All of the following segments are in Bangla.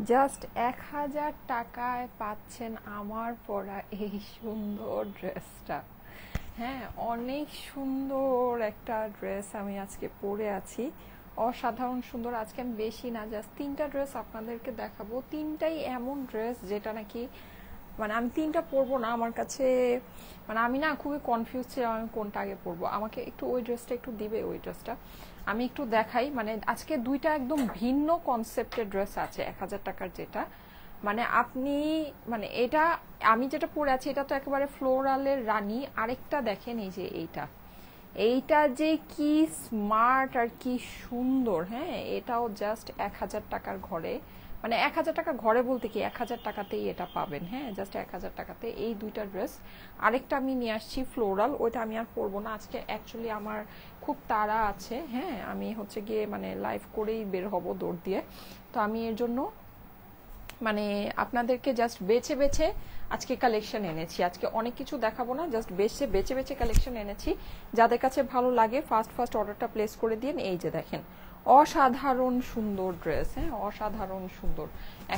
জাস্ট ১,০০০ টাকায় পাচ্ছেন আমার পরা এই সুন্দর ড্রেসটা। হ্যাঁ, অনেক সুন্দর একটা ড্রেস আমি আজকে পরে আছি, অসাধারণ সুন্দর। আজকে আমি বেশি না, জাস্ট ৩টা ড্রেস আপনাদেরকে দেখাবো। ৩টাই এমন ড্রেস যেটা নাকি মানে আমি ৩টা পরবো না, আমার কাছে মানে আমি না খুবই কনফিউজ ছিলাম আমি কোনটা আগে পরবো। আমাকে একটু ওই ড্রেসটা একটু দিবে, ওই ড্রেসটা আমি একটু দেখাই। মানে আজকে দুইটা একদম ভিন্ন কনসেপ্টের ড্রেস আছে। ১,০০০ টাকার যেটা মানে আপনি মানে এটা আমি যেটা পরে আছি এটা তো একেবারে ফ্লোরালের রানী। আরেকটা দেখেন, এই যে এইটা, এইটা যে কি স্মার্ট আর কি সুন্দর। হ্যাঁ, এটাও জাস্ট ১,০০০ টাকার ঘরে, মানে ১,০০০ টাকা ঘরে বলতে কি ১,০০০ টাকাতেই এটা পাবেন। হ্যাঁ, জাস্ট ১,০০০ টাকাতে এই দুইটা ড্রেস। আরেকটা আমি নিয়ে আসছি ফ্লোরাল, ওইটা আমি আর পরবো না আজকে। অ্যাকচুয়ালি আমার খুব তাড়া আছে। হ্যাঁ, আমি হচ্ছে গিয়ে মানে লাইভ করেই বের হব দৌড় দিয়ে। তো আমি এর জন্য মানে আপনাদেরকে জাস্ট বেছে বেছে আজকে কালেকশন এনেছি। আজকে অনেক কিছু দেখাবো না, জাস্ট বেছে বেছে বেছে কালেকশন এনেছি। যাদের কাছে ভালো লাগে ফার্স্ট ফার্স্ট অর্ডারটা প্লেস করে দিন। এই যে দেখেন, অসাধারণ সুন্দর ড্রেস। হ্যাঁ, অসাধারণ সুন্দর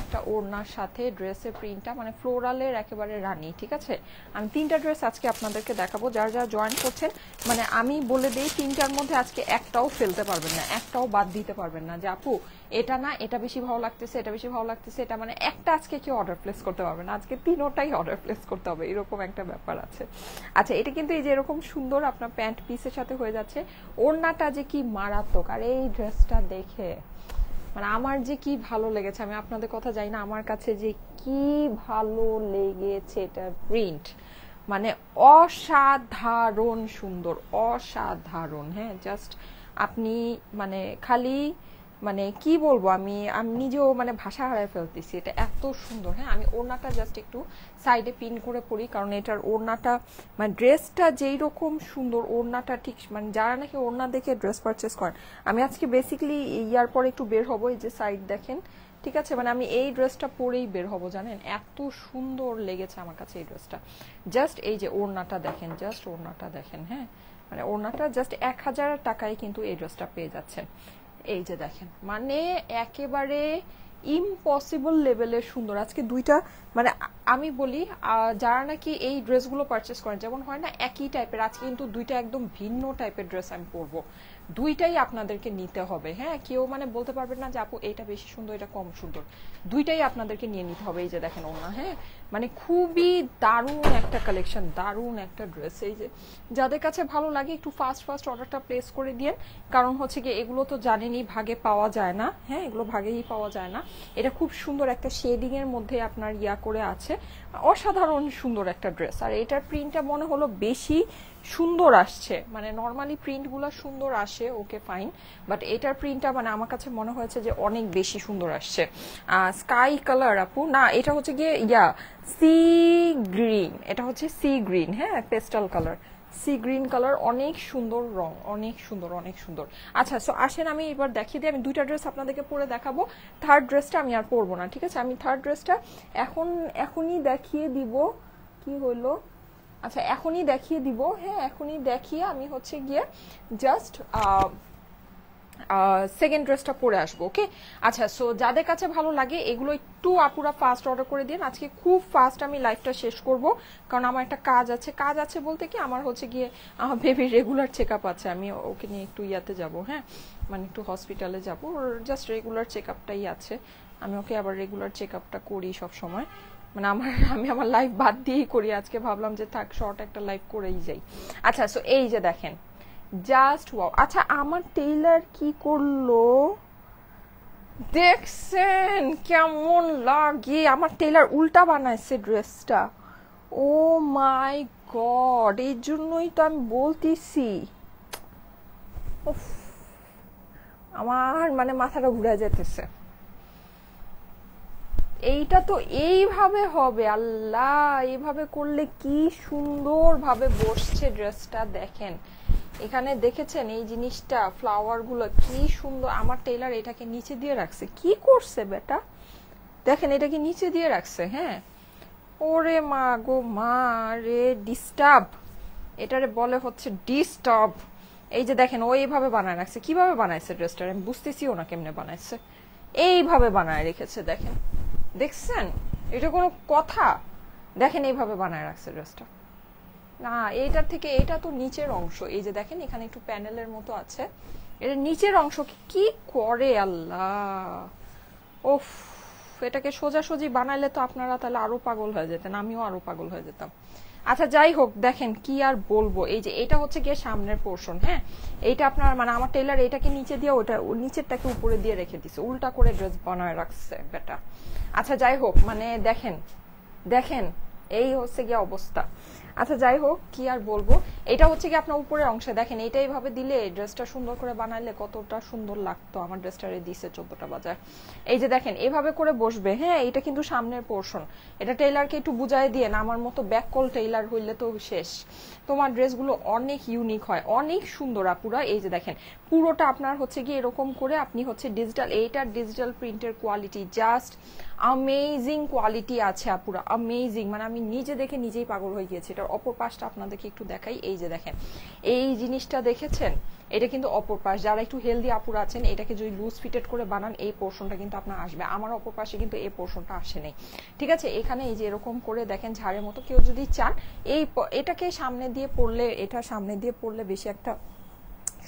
একটা ওড়নার সাথে ড্রেসের প্রিন্টটা মানে ফ্লোরালের একেবারে রানী। ঠিক আছে, আমি ৩টা ড্রেস আজকে আপনাদেরকে দেখাবো। যারা যারা জয়েন করছেন মানে আমি বলে দিই ৩টার মধ্যে আজকে একটাও ফেলতে পারবেন না, একটাও বাদ দিতে পারবেন না যে আপু এটা না, এটা বেশি ভালো লাগতেছে, এটা বেশি ভালো লাগতেছে, এটা মানে একটা আজকে কেউ অর্ডার প্লেস করতে পারবে না। আজকে ৩টাই অর্ডার প্লেস করতে হবে, এরকম একটা ব্যাপার আছে। আচ্ছা, এটা কিন্তু এই যে এরকম সুন্দর আপনার প্যান্ট পিসের সাথে হয়ে যাচ্ছে। ওড়নাটা যে কি মারাত্মক, আর এই ড্রেসটা দেখে মানে আমার যে কি ভালো লেগেছে, আমি আপনাদের কথা জানি না, আমার কাছে যে কি ভালো লেগেছে এটার প্রিন্ট মানে অসাধারণ সুন্দর, অসাধারণ। হ্যাঁ, জাস্ট আপনি মানে খালি মানে কি বলবো, আমি আমি নিজেও মানে ভাষা হারায় ফেলতেছি, এটা এত সুন্দর। হ্যাঁ, আমি ওড়নাটা জাস্ট একটু সাইডে পিন করে পরি, কারণ এটার ওড়নাটা মানে ড্রেসটা যেই রকম সুন্দর, ওড়নাটা ঠিক মানে যারা নাকি ওড়না দেখে ড্রেস পারচেস করেন। আমি আজকে বেসিক্যালি ইয়ার পরে একটু বের হবো, এই যে সাইড দেখেন। ঠিক আছে, মানে আমি এই ড্রেসটা পরেই বের হবো, জানেন এত সুন্দর লেগেছে আমার কাছে এই ড্রেসটা। জাস্ট এই যে ওড়নাটা দেখেন, জাস্ট ওড়নাটা দেখেন। হ্যাঁ, মানে ওড়নাটা জাস্ট ১,০০০ টাকায় কিন্তু এই ড্রেসটা পেয়ে যাচ্ছেন। এই যে দেখেন, মানে একেবারে ইম্পসিবল লেভেলের সুন্দর। আজকে দুইটা মানে আমি বলি যারা নাকি এই ড্রেসগুলো পারচেস করেন, যেমন হয় না একই টাইপের, আজকে কিন্তু দুইটা একদম ভিন্ন টাইপের ড্রেস আমি পরবো। দুইটাই আপনাদেরকে নিতে হবে। হ্যাঁ, কেউ মানে বলতে পারবেন না যে আপু এটা বেশি সুন্দর এটা কম সুন্দর, দুইটাই আপনাদেরকে নিয়ে নিতে হবে। এই যে দেখেন ওনা, হ্যাঁ মানে খুবই দারুণ একটা কালেকশন, দারুণ একটা ড্রেস। এই যে যাদের কাছে ভালো লাগে একটু ফাস্ট ফাস্ট অর্ডারটা প্লেস করে দিন, কারণ হচ্ছে কি এগুলো তো জানেনই ভাগে পাওয়া যায় না। হ্যাঁ, এগুলো ভাগেই পাওয়া যায় না। এটা খুব সুন্দর একটা শেডিং এর মধ্যে আপনার ইয়া করে আছে, অসাধারণ সুন্দর একটা ড্রেস। আর এটার প্রিন্টটা মনে হলো বেশি সুন্দর আসছে, মানে নর্মালি প্রিন্টগুলো সুন্দর আসে, ওকে ফাইন, বাট এটার প্রিন্টটা মানে আমার কাছে মনে হয়েছে যে অনেক বেশি সুন্দর আসছে। স্কাই কালার আপু না, এটা হচ্ছে গিয়ে ইয়া সি গ্রিন, এটা হচ্ছে সি গ্রিন। হ্যাঁ, pastel colour, sea green colour, অনেক সুন্দর রং, অনেক সুন্দর, অনেক সুন্দর। আচ্ছা, সো আসেন আমি এবার দেখিয়ে দিই। আমি দুইটা ড্রেস আপনাদেরকে পরে দেখাবো, থার্ড ড্রেসটা আমি আর পরবো না। ঠিক আছে, আমি থার্ড ড্রেসটা এখনই দেখিয়ে দিব। কি হলো, আচ্ছা এখনই দেখিয়ে দিব। হ্যাঁ, এখনই দেখিয়ে আমি হচ্ছে গিয়ে জাস্ট সেকেন্ড ড্রেসটা পরে আসবো। ওকে, আচ্ছা, সো যাদের কাছে ভালো লাগে এগুলো একটু আপুরা ফাস্ট অর্ডার করে দিন। আজকে খুব ফাস্ট আমি লাইফটা শেষ করব, কারণ আমার একটা কাজ আছে। কাজ আছে বলতে কি আমার হচ্ছে গিয়ে আমার বেবির রেগুলার চেক আপ আছে, আমি ওকে নিয়ে একটু ইয়াতে যাব। হ্যাঁ, মানে একটু হসপিটালে যাব, ওর জাস্ট রেগুলার চেক আপটাই আছে। আমি ওকে আবার রেগুলার চেক আপটা করি সব সময়, মানে আমি আমার লাইফ বাদ দিয়েই করি। আজকে ভাবলাম যে থাক শর্ট একটা লাইফ করেই যাই। আচ্ছা, সো এই যে দেখেন, জাস্ট ওয়াও। আচ্ছা, আমার টেইলার কি করলো দেখছেন কেমন লাগে? আমার টেইলার উল্টা বানাইছে ড্রেসটা। ও মাই গড, এই জন্যই তো আমি বলতেছি আমার মানে মাথাটা ঘুরে যেতেছে। এইটা তো এইভাবে হবে, আল্লাহ এইভাবে করলে কি সুন্দর ভাবে বসছে ড্রেসটা। দেখেন এখানে দেখেছেন এই জিনিসটা, ফ্লাওয়ার গুলো কি সুন্দর। আমার টেইলার এটাকে নিচে দিয়ে রাখছে, কি করছে বেটা, দেখেন এটাকে নিচে দিয়ে রাখছে। হ্যাঁ, ওরে মা গো মা রে, ডিস্টার্ব, এটারে বলে হচ্ছে ডিস্টার্ব। এই যে দেখেন ও এইভাবে বানায় রাখছে। কিভাবে বানাইছে ড্রেসটা আমি বুঝতেছিও না কেমনে বানাইছে, এইভাবে বানায় রেখেছে দেখেন। দেখছেন? এটা কোনো কথা? দেখেন এইভাবে বানায় রাখছে ড্রেসটা। না, এইটার থেকে এটা তো নিচের অংশ। এই যে দেখেন এখানে একটু প্যানেলের মতো আছে, এটা নিচের অংশ কি করে আল্লাহ! ওফ, এটাকে সোজাসুজি বানাইলে তো আপনারা তাহলে আরো পাগল হয়ে যেতেন, আমিও আরো পাগল হয়ে যেতাম। আচ্ছা যাই হোক, দেখেন কি আর বলবো। এই যে এটা হচ্ছে গিয়ে সামনের পোর্শন, হ্যাঁ, এইটা আপনার মানে আমার টেলার এটাকে নিচে দিয়ে ওটা নিচেরটাকে উপরে দিয়ে রেখে দিছে, উল্টা করে ড্রেস বানায় রাখছে বেটা। আচ্ছা যাই হোক, মানে দেখেন দেখেন এই হচ্ছে গিয়ে অবস্থা। আচ্ছা যাই হোক, কি আর বলবো। এটা হচ্ছে কি আপনার উপরের অংশে দেখেন, এটা এইভাবে দিলে ড্রেসটা সুন্দর করে বানাইলে কতটা সুন্দর লাগতো। আমার ড্রেসটারে দিছে 14টা বাজায়। এই যে দেখেন এভাবে করে বসবে, হ্যাঁ, এটা কিন্তু সামনের পোর্শন। এটা টেইলারকে একটু বুঝাই দিয়ে না, আমার মতো ব্যাককল টেইলার হইলে তো শেষ। তোমার ড্রেসগুলো অনেক ইউনিক হয়, অনেক সুন্দর আপুরা। এই যে দেখেন পুরোটা আপনার হচ্ছে কি এরকম করে আপনি হচ্ছে ডিজিটাল, এইটার ডিজিটাল প্রিন্টের কোয়ালিটি জাস্ট আমেজিং কোয়ালিটি আছে আপুরা, আমেজিং। মানে আমি নিজে দেখে নিজেই পাগল হয়ে গিয়েছি। এটার অপর পাশটা আপনাদেরকে একটু দেখাই। এই যে দেখেন এই জিনিসটা দেখেছেন, এটা কিন্তু অপর পাশ। যারা একটু হেলদি আপুরা আছেন, এটাকে যদি লুজ ফিটেড করে বানান এই পোর্শনটা কিন্তু আপনার আসবে। আমার অপর পাশে কিন্তু এই পোর্শনটা আসে নেই, ঠিক আছে। এখানে এই যে এরকম করে দেখেন ঝাড়ের মতো, কেউ যদি চান এই এটাকে সামনে দিয়ে পড়লে, এটা সামনে দিয়ে পড়লে বেশি একটা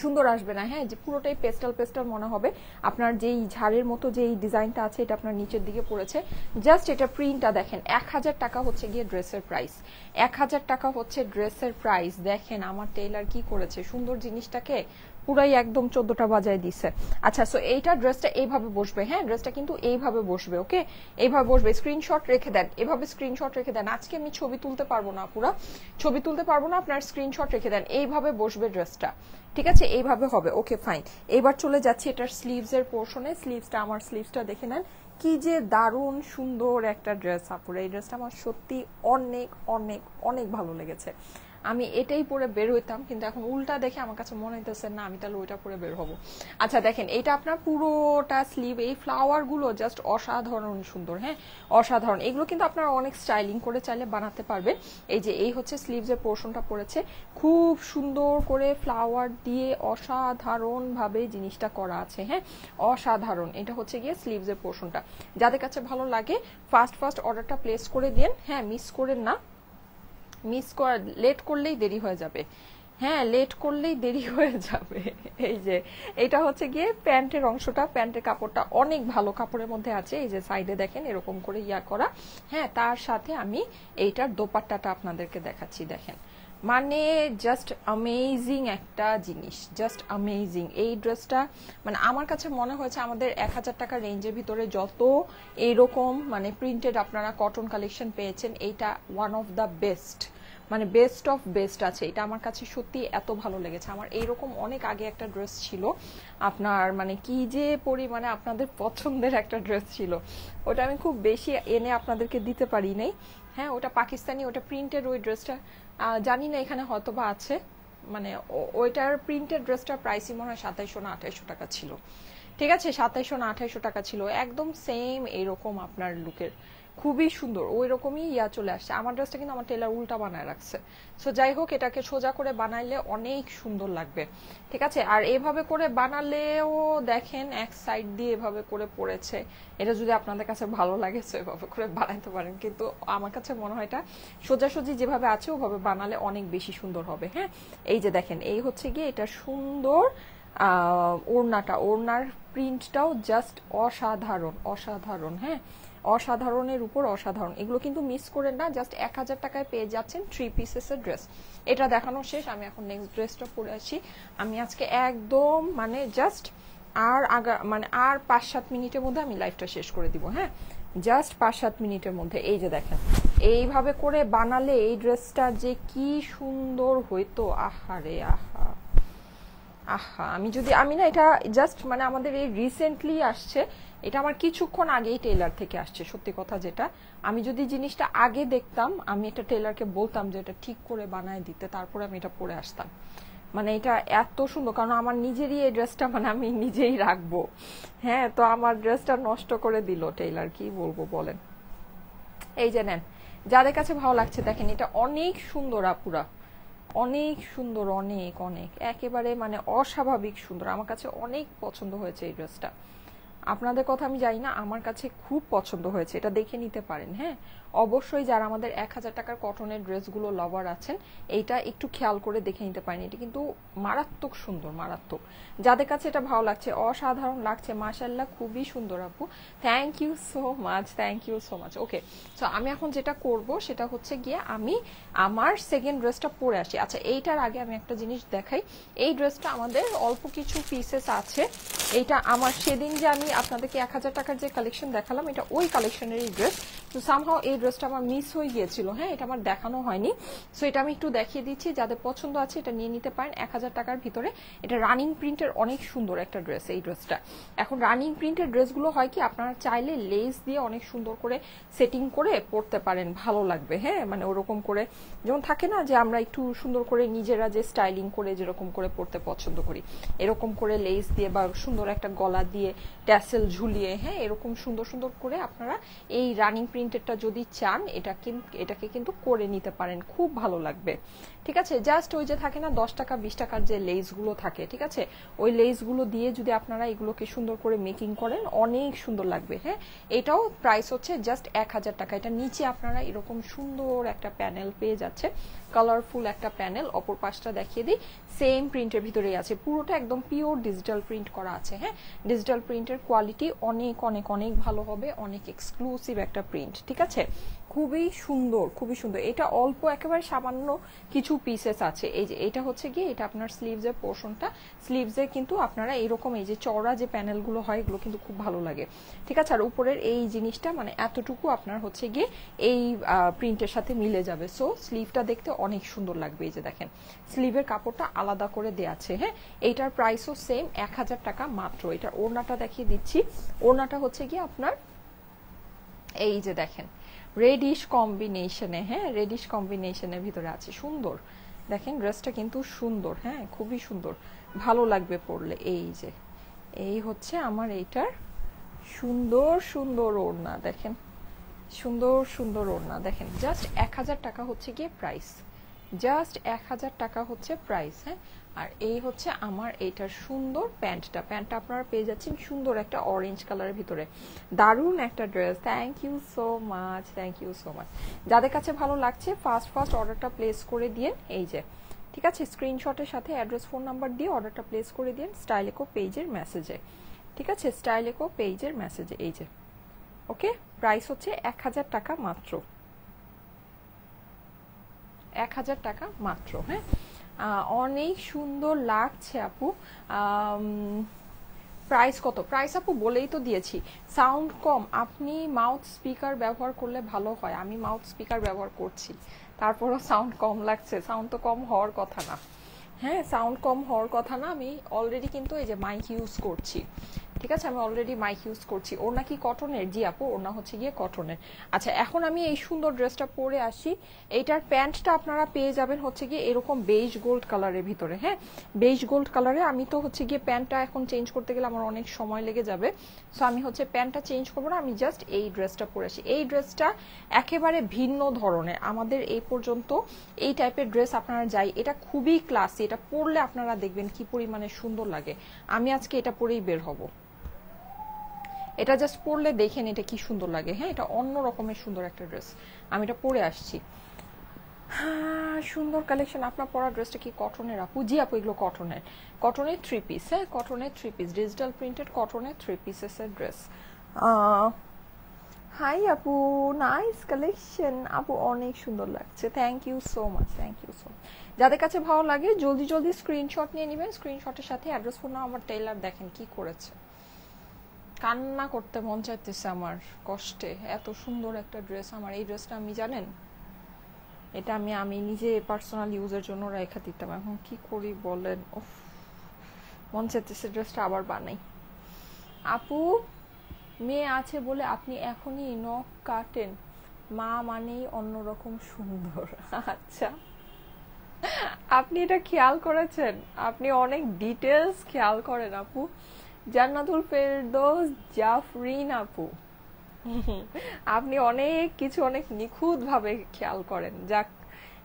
সুন্দর আসবে না, হ্যাঁ, যে পুরোটাই পেস্টাল পেস্টাল মনে হবে। আপনার যেই ঝাড়ের মতো যেই ডিজাইনটা আছে এটা আপনার নিচের দিকে পড়েছে। জাস্ট এটা প্রিন্টটা দেখেন, 1000 টাকা হচ্ছে গিয়ে ড্রেসের প্রাইস, 1000 টাকা হচ্ছে ড্রেসের প্রাইস। দেখেন আমার টেইলার কি করেছে, সুন্দর জিনিসটাকে পুরাই একদম 14টা বাজায় দিছে। আচ্ছা, সো এইটা ড্রেসটা এইভাবে বসবে, হ্যাঁ, ড্রেসটা কিন্তু এইভাবে বসবে, ওকে, এইভাবে বসবে। স্ক্রিনশট রেখে দেন, এভাবে স্ক্রিনশট রেখে দেন। আজকে আমি ছবি তুলতে পারবো না, পুরা ছবি তুলতে পারবো না, আপনার স্ক্রিনশট রেখে দেন। এইভাবে বসবে ড্রেসটা, ঠিক আছে, এইভাবে হবে, ওকে ফাইন। এবার চলে যাচ্ছি এটার স্লিভস এর পোর্শনে। স্লিভসটা, আমার স্লিভসটা দেখে নেন, কি যে দারুণ সুন্দর একটা ড্রেস আপুরা। এই ড্রেসটা আমার সত্যি অনেক অনেক অনেক ভালো লেগেছে। আমি এটাই পরে বের হইতাম, কিন্তু এখন উল্টা দেখে আমার কাছে মনে হইতেছে না আমি তাহলে ওইটা পরে বের হবো। আচ্ছা দেখেন এটা আপনার পুরোটা স্লিভ, এই ফ্লাওয়ার গুলো জাস্ট অসাধারণ সুন্দর, হ্যাঁ, অসাধারণ। এগুলো কিন্তু আপনারা অনেক স্টাইলিং করে চাইলে বানাতে পারবেন। এই যে এই হচ্ছে স্লিভস এর পোর্শনটা পড়েছে, খুব সুন্দর করে ফ্লাওয়ার দিয়ে অসাধারণ ভাবে জিনিসটা করা আছে, হ্যাঁ, অসাধারণ। এটা হচ্ছে গিয়ে স্লিভস এর পোর্শনটা। যাদের কাছে ভালো লাগে ফার্স্ট ফার্স্ট অর্ডারটা প্লেস করে দিন, হ্যাঁ, মিস করেন না। লেট করলেই দেরি হয়ে যাবে, হ্যাঁ, লেট করলেই দেরি হয়ে যাবে। এই যে এটা হচ্ছে গিয়ে প্যান্টের অংশটা, প্যান্টের কাপড়টা অনেক ভালো কাপড়ের মধ্যে আছে। এই যে সাইডে দেখেন এরকম করে ইয়া করা, হ্যাঁ, তার সাথে আমি এইটার দোপাট্টাটা আপনাদেরকে দেখাচ্ছি। দেখেন মানে জাস্ট অ্যামেজিং একটা জিনিস, জাস্ট অ্যামেজিং। এই ড্রেসটা মানে আমার কাছে মনে হয়েছে আমাদের 1000 টাকা রেঞ্জের ভিতরে যত এইরকম মানে প্রিন্টেড আপনারা কটন কালেকশন পেয়েছেন, এইটা ওয়ান অফ দ্য বেস্ট, মানে বেস্ট অফ বেস্ট আছে। এটা আমার কাছে সত্যি এত ভালো লেগেছে। আমার এইরকম অনেক আগে একটা ড্রেস ছিল আপনার, মানে কি যে পরিমাণে আপনাদের পছন্দের একটা ড্রেস ছিল, ওটা আমি খুব বেশি এনে আপনাদেরকে দিতে পারি নাই, হ্যাঁ, ওটা পাকিস্তানি, ওটা প্রিন্টেড ওই ড্রেসটা, জানি না এখানে হয়তো বা আছে, মানে ওইটার প্রিন্টেড ড্রেসটার প্রাইসই মনে হয় 2700 না 2800 টাকা ছিল, ঠিক আছে, 2700 না 2800 টাকা ছিল, একদম সেম এরকম আপনার লুকের, খুবই সুন্দর, ওই রকমই ইয়া চলে আসছে। আমার ড্রেসটা কিন্তু আমার টেলার উল্টা বানায় রাখছে। সো যাই হোক, এটাকে সোজা করে বানাইলে অনেক সুন্দর লাগবে, ঠিক আছে। আর এভাবে করে বানালেও দেখেন এক সাইড দিয়ে এভাবে করে পড়েছে, এটা যদি আপনাদের কাছে ভালো লাগে সো এভাবে করে বানাইতে পারেন, কিন্তু আমার কাছে মনে হয় এটা সোজাসুজি যেভাবে আছে ওভাবে বানালে অনেক বেশি সুন্দর হবে, হ্যাঁ। এই যে দেখেন এই হচ্ছে গিয়ে এটা সুন্দর ওড়নাটা, ওড়নার প্রিন্টটাও জাস্ট অসাধারণ, অসাধারণ, হ্যাঁ, অসাধারণের উপর অসাধারণ। এগুলো কিন্তু মিস করেন না, জাস্ট 1000 টাকায় পেয়ে যাচ্ছেন 3 পিসেসের ড্রেস। এটা দেখানো শেষ, আমি এখন নেক্সট ড্রেসটা পরে আসি। আমি আজকে একদম মানে জাস্ট আর 5-7 মিনিটের মধ্যে আমি লাইফটা শেষ করে দিব, হ্যাঁ, জাস্ট 5-7 মিনিটের মধ্যে। এই যে দেখেন এইভাবে করে বানালে এই ড্রেসটা যে কি সুন্দর হইতো, আহারে আহা আহা। আমি না এটা জাস্ট মানে আমাদের এই রিসেন্টলি আসছে, এটা আমার কিছুক্ষণ আগেই টেইলার থেকে আসছে, সত্যি কথা যেটা। আমি যদি জিনিসটা আগে দেখতাম আমি এটা টেইলারকে বলতাম যে এটা ঠিক করে বানায় দিতে, তারপরে আমি এটা পরে আসতাম। মানে এটা এত সুন্দর, কারণ আমার নিজেরই এই ড্রেসটা মানে আমি নিজেই রাখবো, হ্যাঁ, তো আমার ড্রেসটা নষ্ট করে দিল টেইলার, কি বলবো বলেন। এই যে নেন, যাদের কাছে ভালো লাগছে দেখেন, এটা অনেক সুন্দর আপুরা, অনেক সুন্দর, অনেক অনেক একেবারে মানে অস্বাভাবিক সুন্দর। আমার কাছে অনেক পছন্দ হয়েছে এই ড্রেসটা। আপনাদের কথা আমি জানি না, আমার কাছে খুব পছন্দ হয়েছে, এটা দেখে নিতে পারেন। হ্যাঁ, অবশ্যই যারা আমাদের 1000 টাকার কটনের ড্রেসগুলো লাভার আছেন, এইটা একটু খেয়াল করে দেখে নিতে পারেন। এটা কিন্তু মারাত্মক সুন্দর, মারাত্মক। যাদের কাছে এটা ভালো লাগছে, অসাধারণ লাগছে, মাশাআল্লাহ, খুবই সুন্দর আপু, thank you so much, thank you so much. Okay, so আমি এখন যেটা করব সেটা হচ্ছে গিয়ে আমি আমার সেকেন্ড ড্রেসটা পরে আসি। আচ্ছা, এইটার আগে আমি একটা জিনিস দেখাই। এই ড্রেসটা আমাদের অল্প কিছু পিসেস আছে। এইটা আমার সেদিন যে আমি আপনাদেরকে 1000 টাকার যে কালেকশন দেখালাম, এটা ওই কালেকশনেরই ড্রেস। তো সামহাও এই ড্রেসটা আমার মিস হয়ে গিয়েছিল। হ্যাঁ, এটা আমার দেখানো হয়নি, সো এটা আমি একটু দেখিয়ে দিচ্ছি। যাদের পছন্দ আছে এটা নিয়ে নিতে পারেন 1000 টাকার ভিতরে। এটা রানিং প্রিন্টের অনেক সুন্দর একটা ড্রেস এই ড্রেসটা। এখন রানিং প্রিন্টের ড্রেসগুলো হয় কি, আপনারা চাইলে লেস দিয়ে অনেক সুন্দর করে সেটিং করে পরতে পারেন, ভালো লাগবে। হ্যাঁ, মানে ওরকম করে যেমন থাকে না যে আমরা একটু সুন্দর করে নিজেরা যে স্টাইলিং করে যেরকম করে পরতে পছন্দ করি, এরকম করে লেস দিয়ে বা সুন্দর একটা গলা দিয়ে ট্যাসেল ঝুলিয়ে, হ্যাঁ, এরকম সুন্দর সুন্দর করে আপনারা এই রানিং প্রিন্টেরটা যদি চান, এটাকে কিন্তু করে নিতে পারেন, খুব ভালো লাগবে। ঠিক আছে, জাস্ট ওই যে থাকে না 10 টাকা 20 টাকার যে লেসগুলো থাকে, ঠিক আছে, ওই লেসগুলো দিয়ে যদি আপনারা এগুলোকে সুন্দর করে মেকিং করেন, অনেক সুন্দর লাগবে। হ্যাঁ, এটাও প্রাইস হচ্ছে জাস্ট 1000 টাকা। এটা নিচে আপনারা এরকম সুন্দর একটা প্যানেল পেয়ে যাচ্ছে, কালারফুল একটা প্যানেল। অপর পাশটা দেখিয়ে দিই, সেম প্রিন্টের ভিতরেই আছে, পুরোটা একদম পিওর ডিজিটাল প্রিন্ট করা আছে। হ্যাঁ, ডিজিটাল প্রিন্টের কোয়ালিটি অনেক অনেক অনেক ভালো হবে, অনেক এক্সক্লুসিভ একটা প্রিন্ট। ঠিক আছে, খুবই সুন্দর, খুবই সুন্দর। এটা অল্প একেবারে সামান্য কিছু পিসেস আছে। এই যে এটা হচ্ছে গিয়ে এটা আপনার স্লিভসের পোর্শনটা, স্লিভসে কিন্তু আপনারা এরকম এই যে চওড়া যে প্যানেলগুলো হয়, এগুলো কিন্তু খুব ভালো লাগে। ঠিক আছে, আর উপরের এই জিনিসটা মানে এতটুকু আপনার হচ্ছে গিয়ে এই প্রিন্টের সাথে মিলে যাবে। সো স্লিভটা দেখতে অনেক সুন্দর লাগবে। এই যে দেখেন, স্লিভের কাপড়টা আলাদা করে দেওয়া আছে। হ্যাঁ, এইটার প্রাইসও সেম 1000 টাকা মাত্র। এটার ওড়নাটা দেখিয়ে দিচ্ছি। ওড়নাটা হচ্ছে গিয়ে আপনার এই যে দেখেন রেডিশ কম্বিনেশনে, হ্যাঁ, রেডিশ কম্বিনেশনের ভিতরে আছে, সুন্দর। দেখেন ড্রেসটা কিন্তু সুন্দর, হ্যাঁ, খুবই সুন্দর, ভালো লাগবে পরলে। এই যে এই হচ্ছে আমার এইটার সুন্দর সুন্দর ওড়না, দেখেন সুন্দর সুন্দর ওড়না, দেখেন জাস্ট 1000 টাকা হচ্ছে গিয়ে প্রাইস, জাস্ট 1000 টাকা হচ্ছে প্রাইস। হ্যাঁ, আর এই হচ্ছে আমার এইটার সুন্দর প্যান্টটা আপনারা পেয়ে যাচ্ছেন সুন্দর একটা অরেঞ্জ কালারের ভিতরে, দারুণ একটা dress. Thank you so much, thank you so much. যাদের কাছে ভালো লাগছে ফার্স্ট অর্ডারটা প্লেস করে দিন। এই যে ঠিক আছে, স্ক্রিনশটের সাথে অ্যাড্রেস ফোন নাম্বার দিয়ে অর্ডারটা প্লেস করে দিন স্টাইলেকো পেজের মেসেজে। ঠিক আছে, স্টাইলেকো পেজের মেসেজে। এই যে ওকে, প্রাইস হচ্ছে 1000 টাকা মাত্র, 1000 টাকা মাত্র। হ্যাঁ, অনেক সুন্দর লাগছে আপু। প্রাইস কত? প্রাইস আপু বলেই তো দিয়েছি। সাউন্ড কম, আপনি মাউথ স্পিকার ব্যবহার করলে ভালো হয়। আমি মাউথ স্পিকার ব্যবহার করছি, তারপরও সাউন্ড কম লাগছে। সাউন্ড তো কম হওয়ার কথা না। হ্যাঁ, সাউন্ড কম হওয়ার কথা না। আমি অলরেডি কিন্তু এই যে মাইক ইউজ করছি। ঠিক আছে, আমি অলরেডি মাইক ইউজ করছি। ওর নাকি কটনের? জি আপু, ওর না হচ্ছে গিয়ে কটনের। আচ্ছা, এখন আমি এই সুন্দর ড্রেসটা পরে আসি। এইটার প্যান্টটা আপনারা পেয়ে যাবেন হচ্ছে গিয়ে এরকম বেজ গোল্ড কালারের ভিতরে। হ্যাঁ, বেজ গোল্ড কালারে। আমি তো হচ্ছে গিয়ে প্যান্টটা এখন চেঞ্জ করতে গেলে আমার অনেক সময় লেগে যাবে, সো আমি হচ্ছে প্যান্টটা চেঞ্জ করবো না, আমি জাস্ট এই ড্রেসটা পরে আসি। এই ড্রেসটা একেবারে ভিন্ন ধরনের, আমাদের এই পর্যন্ত এই টাইপের ড্রেস আপনারা যাই, এটা খুবই ক্লাসি। এটা পরলে আপনারা দেখবেন কি পরিমাণে সুন্দর লাগে। আমি আজকে এটা পরেই বের হব। এটা জাস্ট পরলে দেখেন এটা কি সুন্দর লাগে। হ্যাঁ, এটা অন্য রকমের সুন্দর একটা ড্রেস, আমি এটা পরে আসছি। হ্যাঁ, সুন্দর কালেকশন। আপনার পরা ড্রেসটা কি কটনের আপু? জি আপু, এগুলো কটনের, কটনের 3 পিস। হ্যাঁ, কটনের 3 পিস, ডিজিটাল প্রিন্টেড কটনের 3 পিসের ড্রেস। হাই আপু, নাইস কালেকশন আপু, অনেক সুন্দর লাগছে। Thank you so much, thank you so much. যাদের কাছে ভালো লাগে জলদি জলদি স্ক্রিনশট নিয়ে নেবেন। স্ক্রিনশটের সাথে অ্যাড্রেস ফোন নাম্বার। আমার টেইলার দেখেন কি করেছে, কান্না করতে মন চাইতেছে আমার কষ্টে। এত সুন্দর একটা ড্রেস আমার। এই ড্রেসটা আমি জানেন, এটা আমি নিজে পার্সোনাল ইউজের জন্য রেখা দিতাম, এখন কি করি বলেন। উফ, মন চাইতেছে ড্রেসটা আবার বানাই। আপু, মেয়ে আছে বলে আপনি এখনই নখ কাটেন? মা মানেই অন্যরকম সুন্দর। আচ্ছা, আপনি এটা খেয়াল করেছেন? আপনি অনেক ডিটেলস খেয়াল করেন আপু। জান্নাতুল ফেরদৌস জাফরিন আপু, আপনি অনেক কিছু অনেক নিখুঁত ভাবে খেয়াল করেন। যাক,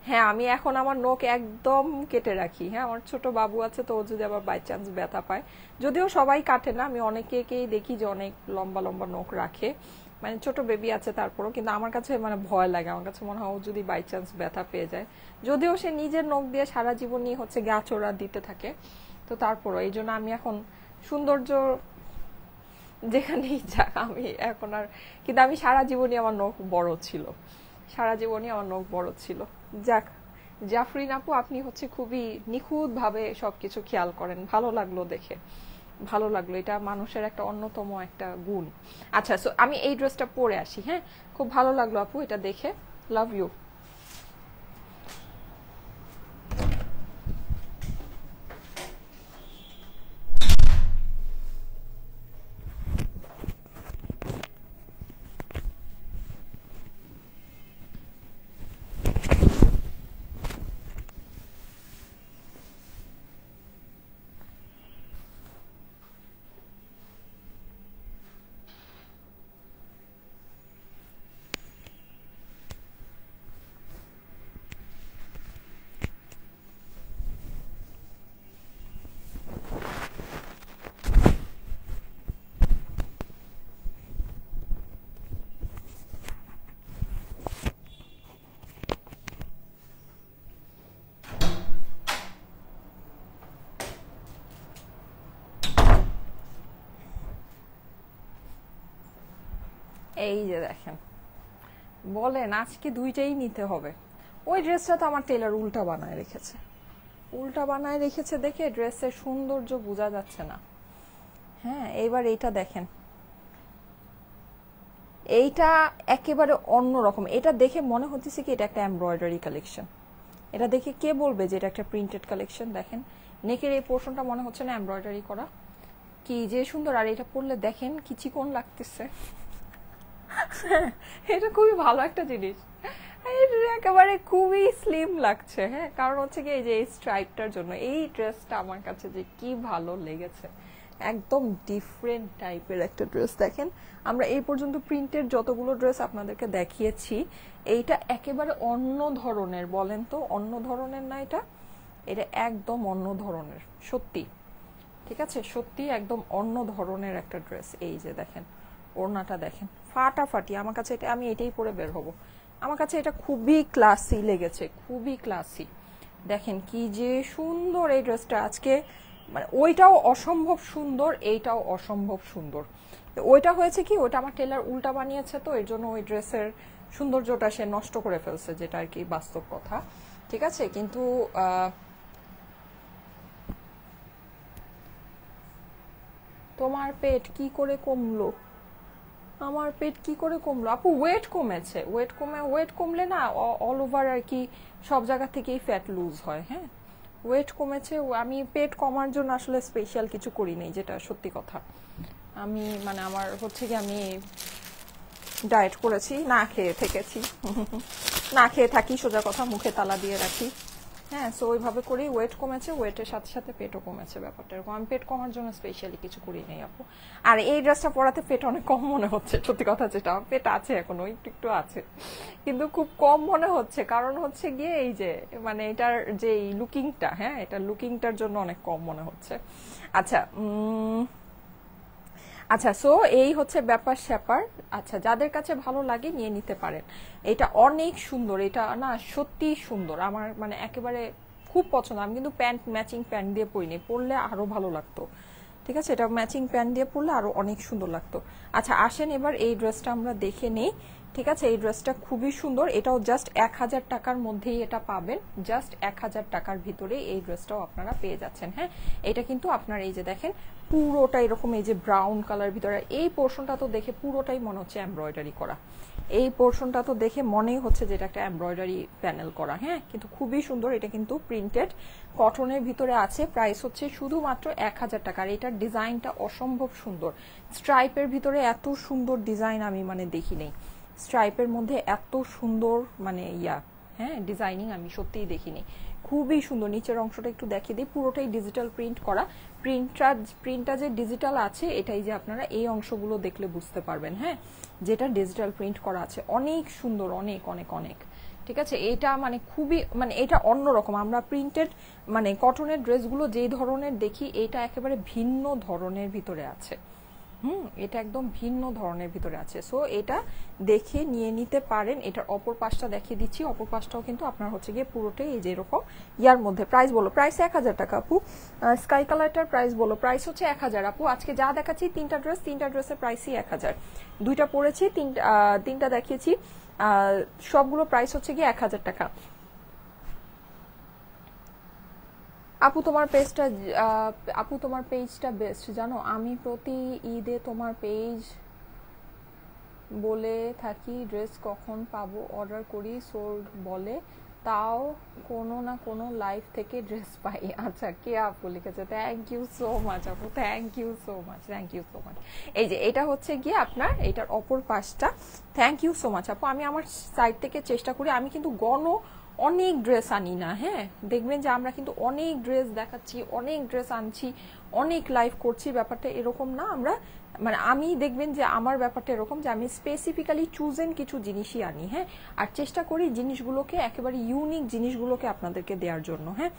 হ্যাঁ, আমি এখন আমার নখ একদম কেটে রাখি। হ্যাঁ, আমার ছোট বাবু আছে, তো ও যদি আবার বাই চান্স ব্যথা পায়, যদিও সবাই কাটে না, আমি অনেকেই দেখি যে অনেক লম্বা লম্বা নখ রাখে, মানে ছোট বেবি আছে তারপরও, কিন্তু আমার কাছে মানে ভয় লাগে, আমার কাছে মনে হয় ও যদি বাই চান্স ব্যথা পেয়ে যায়, যদিও সে নিজের নখ দিয়ে সারা জীবনই হচ্ছে গাছড়া দিতে থাকে, তো তারপরও এই জন্য আমি এখন সৌন্দর্য যেখানেই যাক আমি এখন আর, কিন্তু আমি সারা জীবনই আমার নখ বড় ছিল, সারা জীবনই আমার নখ বড় ছিল। যাক, জাফরিন আপু, আপনি হচ্ছে খুবই নিখুঁত ভাবে সবকিছু খেয়াল করেন, ভালো লাগলো দেখে, ভালো লাগলো, এটা মানুষের একটা অন্যতম একটা গুণ। আচ্ছা, সো আমি এই ড্রেসটা পরে আসি। হ্যাঁ, খুব ভালো লাগলো আপু এটা দেখে, লাভ ইউ। এই যে দেখেন, বলেন আজকে দুইটাই নিতে হবে। ওই ড্রেসটা তো আমার টেলার উল্টা বানায় রেখেছে, উল্টা বানায় রেখেছে দেখে ড্রেসের সৌন্দর্য বোঝা যাচ্ছে না। হ্যাঁ, এইবার এইটা দেখেন, এইটা একেবারে অন্যরকম, এটা দেখে মনে হচ্ছে কি এটা একটা এমব্রয়ডারি কালেকশন। এটা দেখে কে বলবে যে এটা একটা প্রিন্টেড কালেকশন? দেখেন নেকের এই পোর্শনটা মনে হচ্ছে না এমব্রয়ডারি করা, কি যে সুন্দর। আর এটা পরলে দেখেন কি চিকন লাগতেছে। এটা খুবই ভালো একটা জিনিস, এটা একেবারে খুবই স্লিম লাগছে। হ্যাঁ, কারণ হচ্ছে কি এই যে এই স্ট্রাইপটার জন্য এই ড্রেসটা আমার কাছে যে কি ভালো লেগেছে, একদম ডিফারেন্ট টাইপের একটা ড্রেস। দেখেন, আমরা এই পর্যন্ত প্রিন্টের যতগুলো ড্রেস আপনাদেরকে দেখিয়েছি, এইটা একেবারে অন্য ধরনের। বলেন তো অন্য ধরনের না? এটা এটা একদম অন্য ধরনের, সত্যি। ঠিক আছে, সত্যি একদম অন্য ধরনের একটা ড্রেস। এই যে দেখেন ওড়নাটা দেখেন, ফাটাফাটি। আমার কাছে এটা, আমি এটাই পরে বের হব। আমার কাছে এটা খুবই ক্লাসি লেগেছে, খুবই ক্লাসি। দেখেন কি যে সুন্দর এই ড্রেসটা আজকে, মানে ওইটাও অসম্ভব সুন্দর, এইটাও অসম্ভব সুন্দর। ওইটা হয়েছে কি, ওইটা আমার টেলার উল্টা বানিয়েছে, তো এর জন্য ওই ড্রেসের সৌন্দর্যটা সে নষ্ট করে ফেলছে, যেটা আর কি বাস্তব কথা। ঠিক আছে, কিন্তু তোমার পেট কি করে কমলো? আমার পেট কি করে কমলো আপু? ওয়েট কমেছে, ওয়েট কমলে না অল ওভার আর কি সব জায়গা থেকেই ফ্যাট লুজ হয়। হ্যাঁ, ওয়েট কমেছে। আমি পেট কমার জন্য আসলে স্পেশাল কিছু করি নাই, যেটা সত্যি কথা। আমি মানে আমার হচ্ছে কি, আমি ডায়েট করেছি, না খেয়ে থেকেছি। না খেয়ে থাকি, সোজা কথা, মুখে তালা দিয়ে রাখি। হ্যাঁ, সো ওইভাবে করেই ওয়েট কমেছে, ওয়েটের সাথে সাথে পেটও কমেছে। ব্যাপারটা এরকম, আমি পেট কমার জন্য স্পেশালি কিছু করি নাই আপু। আর এই ড্রেসটা পরাতে পেট অনেক কম মনে হচ্ছে, সত্যি কথা যেটা। আমার পেট আছে এখনো, একটু একটু আছে, কিন্তু খুব কম মনে হচ্ছে। কারণ হচ্ছে গিয়ে এই যে মানে এটার যে লুকিংটা, হ্যাঁ, এটা লুকিংটার জন্য অনেক কম মনে হচ্ছে। আচ্ছা, আচ্ছা, সো এই হচ্ছে ব্যাপার স্যাপার। আচ্ছা, যাদের কাছে ভালো লাগে নিয়ে নিতে পারেন। এটা অনেক সুন্দর, এটা না সত্যি সুন্দর, আমার মানে একেবারে খুব পছন্দ। আমি কিন্তু প্যান্ট, ম্যাচিং প্যান্ট দিয়ে পরিনি, পরলে আরো ভালো লাগতো। ঠিক আছে, এটা ম্যাচিং প্যান্ট দিয়ে পরলে আরো অনেক সুন্দর লাগতো। আচ্ছা, আসেন এবার এই ড্রেসটা আমরা দেখে নেই। ঠিক আছে, এই ড্রেসটা খুবই সুন্দর, এটাও জাস্ট 1000 টাকার মধ্যেই এটা পাবেন, জাস্ট 1000 টাকার ভিতরে এই ড্রেসটাও আপনারা পেয়ে যাচ্ছেন। হ্যাঁ, এটা কিন্তু আপনার এই যে দেখেন পুরোটা এরকম এই যে ব্রাউন কালার ভিতরে, এই পোর্শনটা তো দেখে পুরোটাই মনে হচ্ছে এমব্রয়ডারি করা। এই পোর্শনটা তো দেখে মনেই হচ্ছে যে এটা একটা এমব্রয়ডারি প্যানেল করা। হ্যাঁ, কিন্তু খুবই সুন্দর। এটা কিন্তু প্রিন্টেড কটনের ভিতরে আছে, প্রাইস হচ্ছে শুধুমাত্র 1000 টাকা। আর এটার ডিজাইনটা অসম্ভব সুন্দর, স্ট্রাইপের ভিতরে এত সুন্দর ডিজাইন আমি মানে দেখি নেই। স্ট্রাইপের মধ্যে এত সুন্দর মানে হ্যাঁ, ডিজাইনিং আমি সত্যিই দেখিনি, খুবই সুন্দর। নিচের অংশটা একটু দেখিয়ে দিই, পুরোটাই ডিজিটাল প্রিন্ট করা। প্রিন্টটা যে ডিজিটাল আছে, এটাই যে আপনারা এই অংশগুলো দেখলে বুঝতে পারবেন। হ্যাঁ, যেটা ডিজিটাল প্রিন্ট করা আছে, অনেক সুন্দর, অনেক অনেক অনেক। ঠিক আছে, এটা মানে খুবই মানে এটা অন্যরকম। আমরা প্রিন্টেড মানে কটনের ড্রেসগুলো যেই ধরনের দেখি, এটা একেবারে ভিন্ন ধরনের ভিতরে আছে। এটা একদম ভিন্ন ধরনের ভিতরে আছে। সো এটা দেখে নিয়ে নিতে পারেন। এটার অপর পাশটা দেখিয়ে দিচ্ছি। অপর পাশটাও কিন্তু আপনার হচ্ছে গিয়ে পুরোটাই এই যে এরকম ইয়ার মধ্যে। প্রাইস বলো, প্রাইস 1000 টাকা আপু। স্কাই কালারটার প্রাইস বলো, প্রাইস হচ্ছে 1000 আপু। আজকে যা দেখাচ্ছি তিনটা ড্রেসের প্রাইসই 1000। দুইটা পরেছি, তিনটা দেখিয়েছি, সবগুলো প্রাইস হচ্ছে গিয়ে 1000 টাকা। আপু তোমার পেজটা বেস্ট জানো, আমি প্রতি ঈদে তোমার পেজ বলে থাকি ড্রেস কখন পাবো, অর্ডার করি, সোল্ড বলে, তাও কোনো না কোনো লাইভ থেকে ড্রেস পাই। আচ্ছা, কে আপু লিখেছে? থ্যাংক ইউ সো মাচ আপু, thank you so much, thank you so much. এই যে এটা হচ্ছে গিয়ে আপনার এটার অপর পাশটা। থ্যাংক ইউ সো মাচ আপু। আমি আমার সাইড থেকে চেষ্টা করি, আমি কিন্তু অনেক ড্রেস আনি না। হ্যাঁ, দেখবেন যে আমরা কিন্তু অনেক ড্রেস দেখাচ্ছি, অনেক ড্রেস আনছি, অনেক লাইভ করছি, ব্যাপারটা এরকম না। আমরা মানে আমি দেখবেন যে আমার ব্যাপারটা এরকম যে আমি স্পেসিফিক্যালি চুজেন কিছু জিনিসই আনি। হ্যাঁ, আর চেষ্টা করি জিনিসগুলোকে একেবারে ইউনিক জিনিসগুলোকে আপনাদেরকে দেওয়ার জন্য। হ্যাঁ,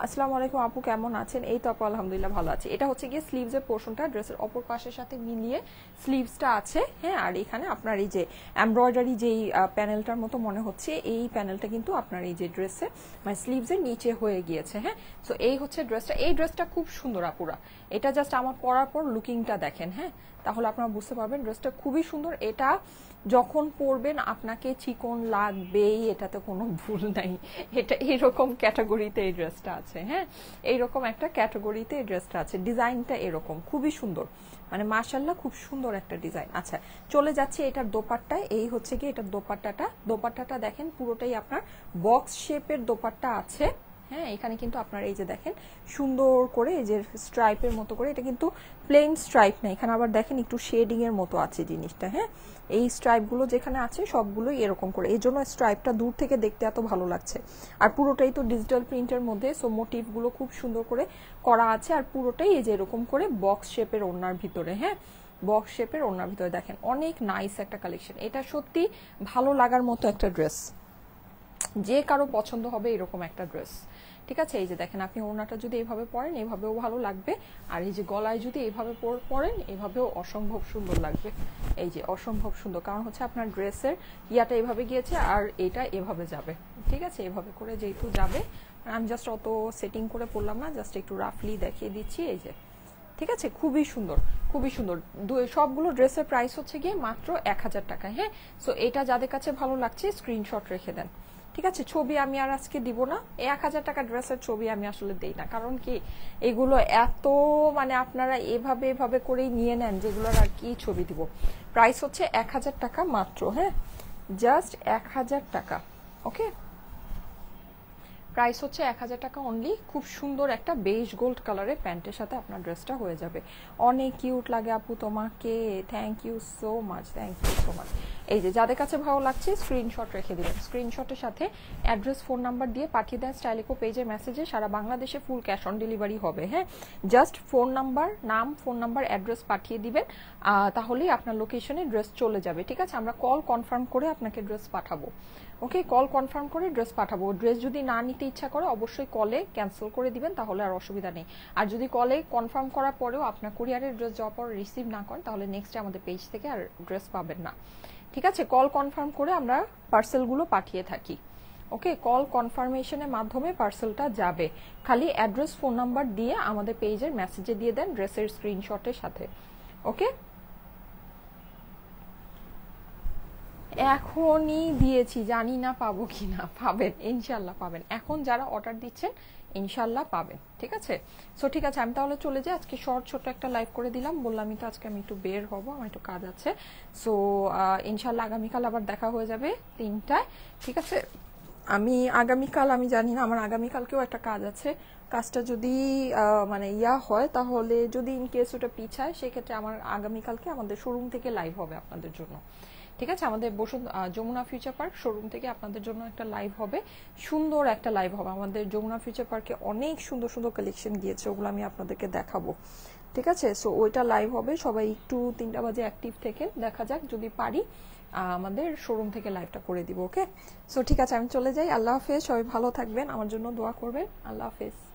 আসসালামু আলাইকুম আপু, কেমন আছেন? এই তো আপু আলহামদুলিল্লাহ ভালো আছে। এটা হচ্ছে গিয়ে স্লিভসের পোর্শনটা, ড্রেসের অপর পাশের সাথে মিলিয়ে স্লিভসটা আছে। হ্যাঁ, আর এখানে আপনার এই যে এমব্রয়ডারি যেই প্যানেলটার মতো মনে হচ্ছে, এই প্যানেলটা কিন্তু আপনার এই যে ড্রেসে মানে স্লিভসের নিচে হয়ে গিয়েছে। হ্যাঁ, সো এই হচ্ছে ড্রেসটা। এই ড্রেসটা খুব সুন্দর আপুরা। এটা জাস্ট আমার পরার পর লুকিংটা দেখেন। হ্যাঁ, তাহলে আপনারা বুঝতে পারবেন ড্রেসটা খুবই সুন্দর। এটা যখন পরবেন আপনাকে চিকন লাগবেই, এটাতে কোনো ভুল নাই। এটা এইরকম ক্যাটাগরিতে এই ড্রেসটা আছে। হ্যাঁ, এইরকম একটা ক্যাটাগরিতে এই ড্রেসটা আছে। ডিজাইনটা এরকম খুবই সুন্দর, মানে মাশাআল্লাহ খুব সুন্দর একটা ডিজাইন। আচ্ছা, চলে যাচ্ছে এটার দোপাট্টায়। এই হচ্ছে কি এটার দোপাট্টাটা দেখেন, পুরোটাই আপনার বক্স শেপের দোপাট্টা আছে। হ্যাঁ, এখানে কিন্তু আপনার এই যে দেখেন সুন্দর করে এই যে স্ট্রাইপের মতো করে, এটা কিন্তু প্লেন স্ট্রাইপ না, এখানে আবার দেখেন একটু শেডিং এর মতো আছে জিনিসটা। হ্যাঁ, এই স্ট্রাইপগুলো যেখানে আছে সবগুলোই এরকম করে, এই জন্য স্ট্রাইপটা দূর থেকে দেখতে এত ভালো লাগছে। আর পুরোটাই তো ডিজিটাল প্রিন্টের মধ্যে, সো মোটিভগুলো খুব সুন্দর করে করা আছে। আর পুরোটাই এই যে এরকম করে বক্স শেপের ওড়নার ভিতরে। হ্যাঁ, বক্স শেপের ওড়নার ভিতরে দেখেন অনেক নাইস একটা কালেকশন। এটা সত্যি ভালো লাগার মতো একটা ড্রেস, যে কারো পছন্দ হবে এরকম একটা ড্রেস। ঠিক আছে, এই যে দেখেন আপনি ওড়নাটা যদি এইভাবে পরেন এভাবেও ভালো লাগবে, আর এই যে গলায় যদি এইভাবে পরেন এভাবেও অসম্ভব সুন্দর লাগবে। এই যে অসম্ভব সুন্দর, কারণ হচ্ছে আপনার ড্রেসের ইয়াটা এভাবে গিয়েছে আর এটা এভাবে যাবে। ঠিক আছে, এভাবে করে যেহেতু যাবে, আমি জাস্ট অত সেটিং করে পড়লাম না, জাস্ট একটু রাফলি দেখিয়ে দিচ্ছি। এই যে ঠিক আছে, খুবই সুন্দর, খুবই সুন্দর। সবগুলো ড্রেসের প্রাইস হচ্ছে গিয়ে মাত্র 1000 টাকা। হ্যাঁ, সো এটা যাদের কাছে ভালো লাগছে স্ক্রিনশট রেখে দেন। ঠিক আছে, ছবি আমি আর আজকে দিব না, 1000 টাকা ড্রেসের ছবি আমি আসলে দেই না, কারণ কি এগুলো এত মানে আপনারা এভাবে করেই নিয়ে নেন যেগুলোর আর কি ছবি দিব। প্রাইস হচ্ছে 1000 টাকা মাত্র। হ্যাঁ, জাস্ট 1000 টাকা। ওকে, প্রাইস হচ্ছে 1000 টাকা অনলি। খুব সুন্দর একটা বেজ গোল্ড কালারের প্যান্টের সাথে আপনার ড্রেসটা হয়ে যাবে। অনেক কিউট লাগে আপু তোমাকে, thank you so much, thank you so much. এই যে যাদের কাছে ভালো লাগছে স্ক্রিনশট রেখে দিবেন, স্ক্রিনশটের সাথে অ্যাড্রেস ফোন নাম্বার দিয়ে পাঠিয়ে দেন স্টাইলিকো পেজের মেসেজে। সারা বাংলাদেশে ফুল ক্যাশ অন ডেলিভারি হবে। হ্যাঁ, জাস্ট ফোন নাম্বার, নাম, ফোন নাম্বার, অ্যাড্রেস পাঠিয়ে দিবেন, তাহলেই আপনার লোকেশনে ড্রেস চলে যাবে। ঠিক আছে, আমরা কল কনফার্ম করে আপনাকে ড্রেস পাঠাবো। ওকে, কল কনফার্ম করে ড্রেস পাঠাবো। ড্রেস যদি না নিতে ইচ্ছা করে অবশ্যই কলে ক্যান্সেল করে দিবেন, তাহলে আর অসুবিধা নেই। আর যদি কলে কনফার্ম করার পরেও আপনার কুরিয়ারের ড্রেস যাওয়ার পর রিসিভ না করেন, তাহলে নেক্সট আমাদের পেজ থেকে আর ড্রেস পাবেন না। ঠিক আছে, কল কনফার্ম করে আমরা পার্সেলগুলো পাঠিয়ে থাকি। ওকে, কল কনফার্মেশনের মাধ্যমে পার্সেলটা যাবে। খালি অ্যাড্রেস ফোন নাম্বার দিয়ে আমাদের পেজের মেসেজে দিয়ে দেন ড্রেসের স্ক্রিনশটের সাথে। ওকে, এখনই দিয়েছি, জানি না পাবো কিনা, পাবেন ইনশাল্লাহ পাবেন। এখন যারা অর্ডার দিচ্ছেন ইনশাল্লাহ পাবেন। ঠিক আছে, সো ঠিক আছে, আমি তাহলে চলে যাই। আজকে ছোট একটা লাইভ করে দিলাম, বললামই তো আজকে আমি একটু বের হব, আমার একটু কাজ আছে। সো ইনশাল্লাহ আগামীকাল আবার দেখা হয়ে যাবে 3টায়। ঠিক আছে, আমি আগামীকাল, আমি জানি না, আমার আগামীকালকেও একটা কাজ আছে। কাজটা যদি মানে হয়, তাহলে যদি ইন কেস ওটা পিছায়, সেক্ষেত্রে আমার আগামীকালকে আমাদের শোরুম থেকে লাইভ হবে আপনাদের জন্য। ঠিক আছে, আমাদের যমুনা ফিউচার পার্ক শোরুম থেকে আপনাদের জন্য একটা লাইভ হবে, সুন্দর একটা লাইভ হবে। আমাদের যমুনা ফিউচার পার্কে অনেক সুন্দর সুন্দর কালেকশন গিয়েছে, ওগুলো আমি আপনাদেরকে দেখাবো। ঠিক আছে, সো ওইটা লাইভ হবে, সবাই একটু 3টা বাজে অ্যাক্টিভ থেকে দেখা যাক, যদি পারি আমাদের শোরুম থেকে লাইভটা করে দিব। ওকে, সো ঠিক আছে, আমি চলে যাই। আল্লাহ হাফেজ, সবাই ভালো থাকবেন, আমার জন্য দোয়া করবেন। আল্লাহ হাফেজ।